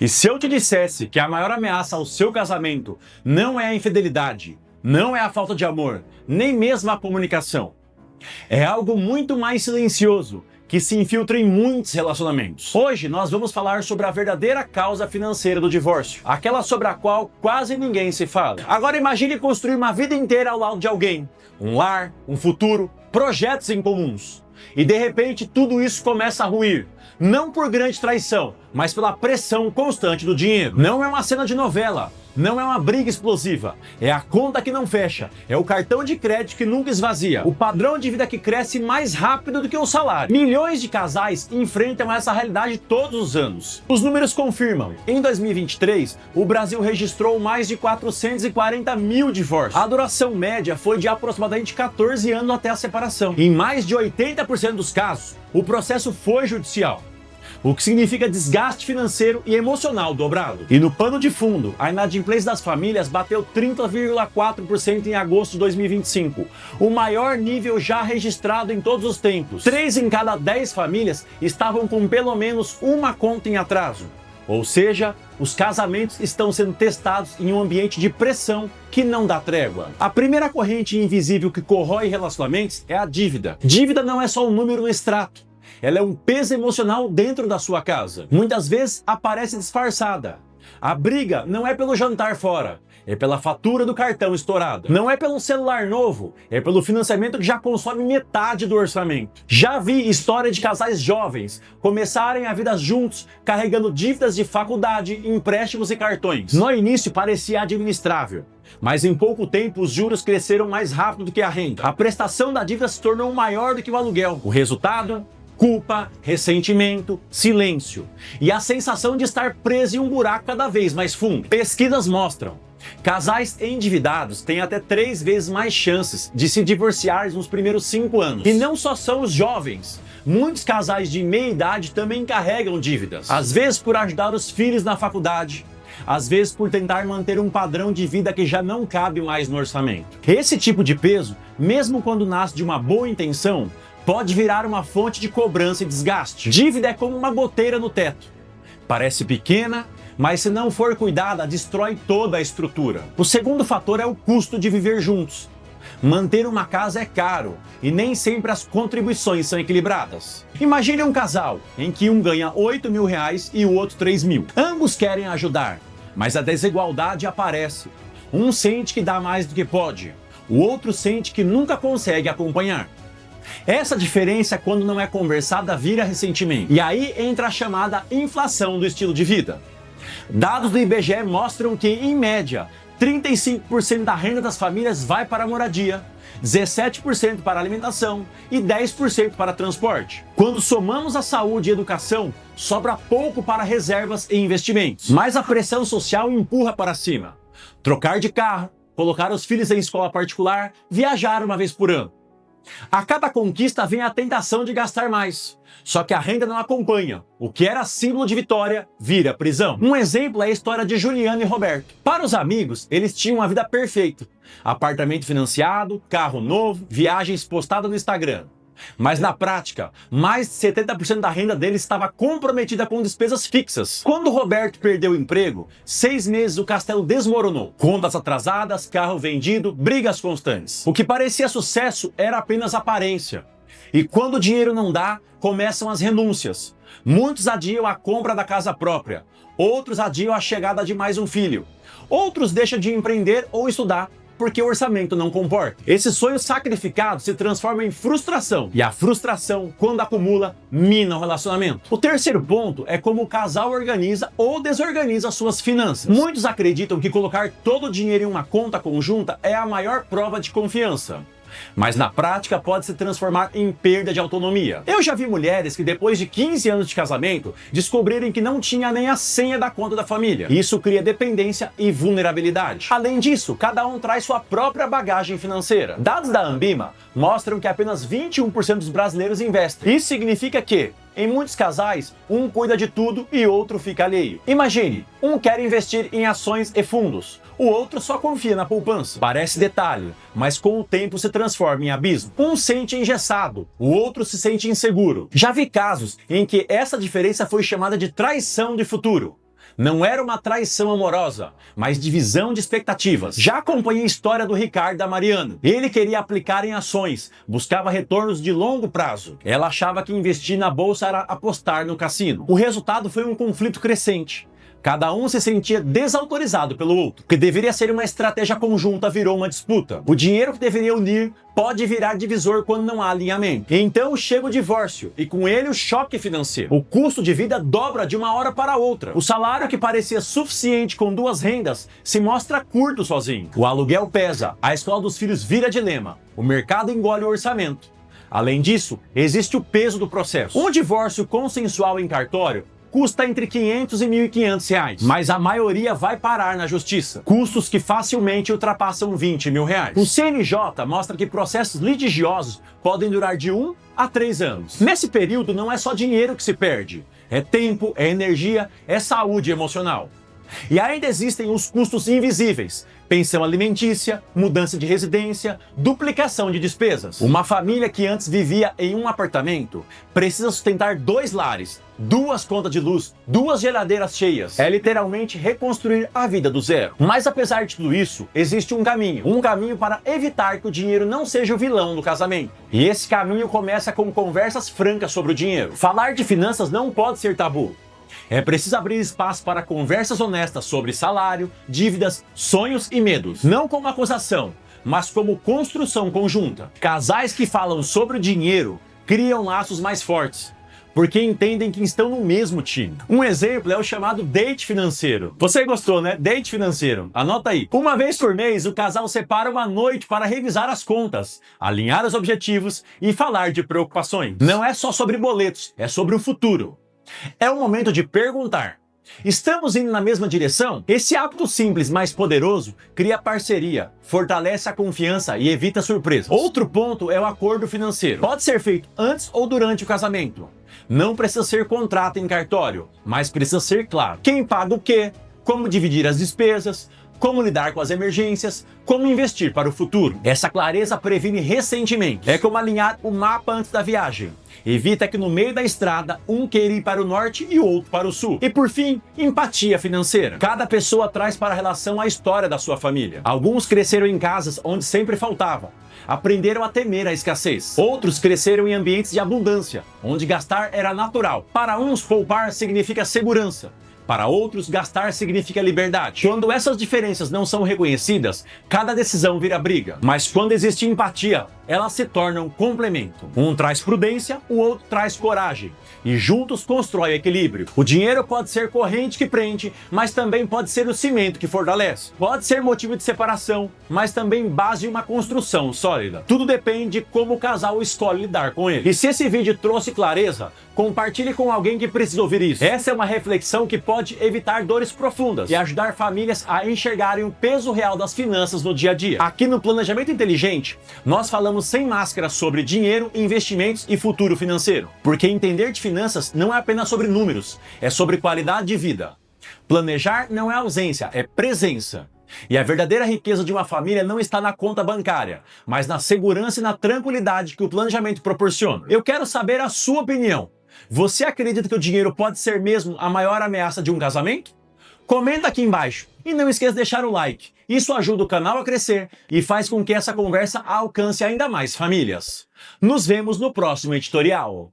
E se eu te dissesse que a maior ameaça ao seu casamento não é a infidelidade, não é a falta de amor, nem mesmo a comunicação, é algo muito mais silencioso que se infiltra em muitos relacionamentos. Hoje nós vamos falar sobre a verdadeira causa financeira do divórcio, aquela sobre a qual quase ninguém se fala. Agora imagine construir uma vida inteira ao lado de alguém, um lar, um futuro, projetos em comuns. E de repente tudo isso começa a ruir. Não por grande traição, mas pela pressão constante do dinheiro. Não é uma cena de novela, não é uma briga explosiva, é a conta que não fecha, é o cartão de crédito que nunca esvazia, o padrão de vida que cresce mais rápido do que o salário. Milhões de casais enfrentam essa realidade todos os anos. Os números confirmam. Em 2023, o Brasil registrou mais de 440 mil divórcios. A duração média foi de aproximadamente 14 anos até a separação. Em mais de 80% dos casos, o processo foi judicial, o que significa desgaste financeiro e emocional dobrado. E no pano de fundo, a inadimplência das famílias bateu 30,4% em agosto de 2025, o maior nível já registrado em todos os tempos. 3 em cada 10 famílias estavam com pelo menos uma conta em atraso. Ou seja, os casamentos estão sendo testados em um ambiente de pressão que não dá trégua. A primeira corrente invisível que corrói relacionamentos é a dívida. Dívida não é só um número no extrato. Ela é um peso emocional dentro da sua casa. Muitas vezes aparece disfarçada. A briga não é pelo jantar fora, é pela fatura do cartão estourada. Não é pelo celular novo, é pelo financiamento que já consome metade do orçamento. Já vi história de casais jovens começarem a vida juntos, carregando dívidas de faculdade, empréstimos e cartões. No início parecia administrável, mas em pouco tempo os juros cresceram mais rápido do que a renda. A prestação da dívida se tornou maior do que o aluguel. O resultado? Culpa, ressentimento, silêncio e a sensação de estar preso em um buraco cada vez mais fundo. Pesquisas mostram: casais endividados têm até 3 vezes mais chances de se divorciar nos primeiros 5 anos. E não só são os jovens. Muitos casais de meia idade também carregam dívidas. Às vezes por ajudar os filhos na faculdade, às vezes por tentar manter um padrão de vida que já não cabe mais no orçamento. Esse tipo de peso, mesmo quando nasce de uma boa intenção, pode virar uma fonte de cobrança e desgaste. Dívida é como uma goteira no teto. Parece pequena, mas se não for cuidada, destrói toda a estrutura. O segundo fator é o custo de viver juntos. Manter uma casa é caro e nem sempre as contribuições são equilibradas. Imagine um casal em que um ganha 8 mil reais e o outro 3 mil. Ambos querem ajudar, mas a desigualdade aparece. Um sente que dá mais do que pode, o outro sente que nunca consegue acompanhar. Essa diferença, quando não é conversada, vira ressentimento. E aí entra a chamada inflação do estilo de vida. Dados do IBGE mostram que, em média, 35% da renda das famílias vai para a moradia, 17% para a alimentação e 10% para transporte. Quando somamos a saúde e a educação, sobra pouco para reservas e investimentos. Mas a pressão social empurra para cima. Trocar de carro, colocar os filhos em escola particular, viajar uma vez por ano. A cada conquista vem a tentação de gastar mais, só que a renda não acompanha. O que era símbolo de vitória vira prisão. Um exemplo é a história de Juliana e Roberto. Para os amigos, eles tinham uma vida perfeita. Apartamento financiado, carro novo, viagens postadas no Instagram. Mas na prática, mais de 70% da renda deles estava comprometida com despesas fixas. Quando Roberto perdeu o emprego, 6 meses o castelo desmoronou. Contas atrasadas, carro vendido, brigas constantes. O que parecia sucesso era apenas aparência. E quando o dinheiro não dá, começam as renúncias. Muitos adiam a compra da casa própria, outros adiam a chegada de mais um filho. Outros deixam de empreender ou estudar, porque o orçamento não comporta. Esse sonho sacrificado se transforma em frustração, e a frustração, quando acumula, mina o relacionamento. O terceiro ponto é como o casal organiza ou desorganiza suas finanças. Muitos acreditam que colocar todo o dinheiro em uma conta conjunta é a maior prova de confiança, mas na prática pode se transformar em perda de autonomia. Eu já vi mulheres que depois de 15 anos de casamento descobrirem que não tinha nem a senha da conta da família. Isso cria dependência e vulnerabilidade. Além disso, cada um traz sua própria bagagem financeira. Dados da Ambima mostram que apenas 21% dos brasileiros investem. Isso significa que, em muitos casais, um cuida de tudo e outro fica alheio. Imagine, um quer investir em ações e fundos, o outro só confia na poupança. Parece detalhe, mas com o tempo se transforma em abismo. Um sente engessado, o outro se sente inseguro. Já vi casos em que essa diferença foi chamada de traição de futuro. Não era uma traição amorosa, mas divisão de expectativas. Já acompanhei a história do Ricardo e da Mariana. Ele queria aplicar em ações, buscava retornos de longo prazo. Ela achava que investir na bolsa era apostar no cassino. O resultado foi um conflito crescente. Cada um se sentia desautorizado pelo outro. O que deveria ser uma estratégia conjunta virou uma disputa. O dinheiro que deveria unir pode virar divisor quando não há alinhamento. Então chega o divórcio e com ele o choque financeiro. O custo de vida dobra de uma hora para outra. O salário que parecia suficiente com duas rendas se mostra curto sozinho. O aluguel pesa, a escola dos filhos vira dilema, o mercado engole o orçamento. Além disso, existe o peso do processo. Um divórcio consensual em cartório custa entre 500 e 1.500 reais, mas a maioria vai parar na justiça. Custos que facilmente ultrapassam 20 mil reais. O CNJ mostra que processos litigiosos podem durar de 1 a 3 anos. Nesse período não é só dinheiro que se perde, é tempo, é energia, é saúde emocional. E ainda existem os custos invisíveis: pensão alimentícia, mudança de residência, duplicação de despesas. Uma família que antes vivia em um apartamento precisa sustentar 2 lares, 2 contas de luz, 2 geladeiras cheias. É literalmente reconstruir a vida do zero. Mas apesar de tudo isso, existe um caminho para evitar que o dinheiro não seja o vilão do casamento. E esse caminho começa com conversas francas sobre o dinheiro. Falar de finanças não pode ser tabu. É preciso abrir espaço para conversas honestas sobre salário, dívidas, sonhos e medos. Não como acusação, mas como construção conjunta. Casais que falam sobre o dinheiro criam laços mais fortes, porque entendem que estão no mesmo time. Um exemplo é o chamado date financeiro. Você gostou, né? Date financeiro. Anota aí. Uma vez por mês, o casal separa uma noite para revisar as contas, alinhar os objetivos e falar de preocupações. Não é só sobre boletos, é sobre o futuro. É o momento de perguntar: estamos indo na mesma direção? Esse hábito simples, mas poderoso, cria parceria, fortalece a confiança e evita surpresas. Outro ponto é o acordo financeiro. Pode ser feito antes ou durante o casamento. Não precisa ser contrato em cartório, mas precisa ser claro. Quem paga o quê? Como dividir as despesas? Como lidar com as emergências, como investir para o futuro. Essa clareza previne ressentimento. É como alinhar o mapa antes da viagem. Evita que no meio da estrada um queira ir para o norte e o outro para o sul. E por fim, empatia financeira. Cada pessoa traz para a relação a história da sua família. Alguns cresceram em casas onde sempre faltava. Aprenderam a temer a escassez. Outros cresceram em ambientes de abundância, onde gastar era natural. Para uns, poupar significa segurança. Para outros, gastar significa liberdade. Quando essas diferenças não são reconhecidas, cada decisão vira briga. Mas quando existe empatia, elas se tornam um complemento. Um traz prudência, o outro traz coragem. E juntos constrói equilíbrio. O dinheiro pode ser corrente que prende, mas também pode ser o cimento que fortalece. Pode ser motivo de separação, mas também base de uma construção sólida. Tudo depende de como o casal escolhe lidar com ele. E se esse vídeo trouxe clareza, compartilhe com alguém que precisa ouvir isso. Essa é uma reflexão que pode evitar dores profundas e ajudar famílias a enxergarem o peso real das finanças no dia a dia. Aqui no Planejamento Inteligente, nós falamos sem máscara sobre dinheiro, investimentos e futuro financeiro. Porque entender de finanças não é apenas sobre números, é sobre qualidade de vida. Planejar não é ausência, é presença. E a verdadeira riqueza de uma família não está na conta bancária, mas na segurança e na tranquilidade que o planejamento proporciona. Eu quero saber a sua opinião. Você acredita que o dinheiro pode ser mesmo a maior ameaça de um casamento? Comenta aqui embaixo e não esqueça de deixar o like. Isso ajuda o canal a crescer e faz com que essa conversa alcance ainda mais famílias. Nos vemos no próximo editorial.